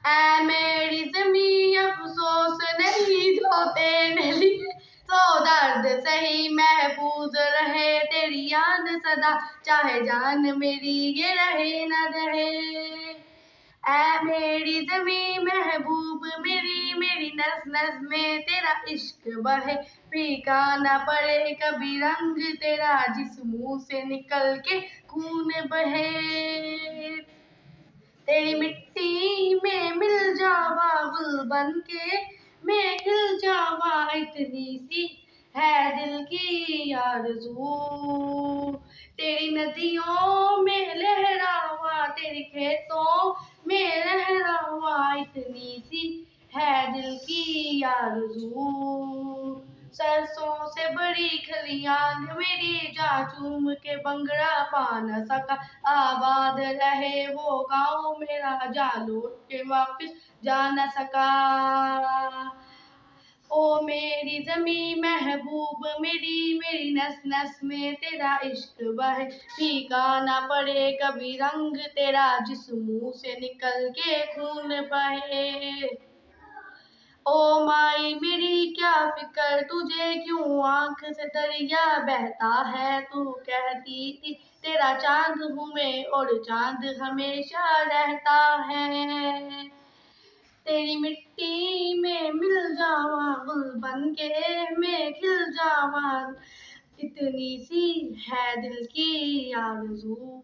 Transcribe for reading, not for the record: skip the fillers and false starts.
ऐ मेरी ज़मीं अफ़सोस नहीं जो तेरे लिए, तो दर्द सही महफूज रहे तेरी याद सदा, चाहे जान मेरी ये रहे न रहे। ऐ मेरी ज़मीं महबूब मेरी, मेरी नस नस में तेरा इश्क बहे, फीका न पड़े कभी रंग तेरा, जिस मुँह से निकल के खून बहे। तेरी मिट्टी में मिल जावा गुल बन के, मैं खिल जावा, इतनी सी है दिल की आरज़ू। तेरी नदियों में लहरावा, तेरे खेतों में लहरावा, इतनी सी है दिल की आरज़ू। सरसों से बड़ी खलियान मेरी, जा चूम के बंगड़ा पा न सका, आबाद रहे वो गाँव मेरा, जा लौट के वापिस जा न सका। ओ मेरी ज़मीं महबूब मेरी, मेरी नस नस में तेरा इश्क बहे, फीका ना पड़े कभी रंग तेरा, जिस मुँह से निकल के खून बहे। ओ माई मेरी क्या फिक्र तुझे क्यों, आँख से दरिया बहता है, तू कहती थी तेरा चाँद हूँ मैं, और चाँद हमेशा रहता है। तेरी मिट्टी में मिल जावा गुल बन के, मैं खिल जावा, इतनी सी है दिल की आरज़ू।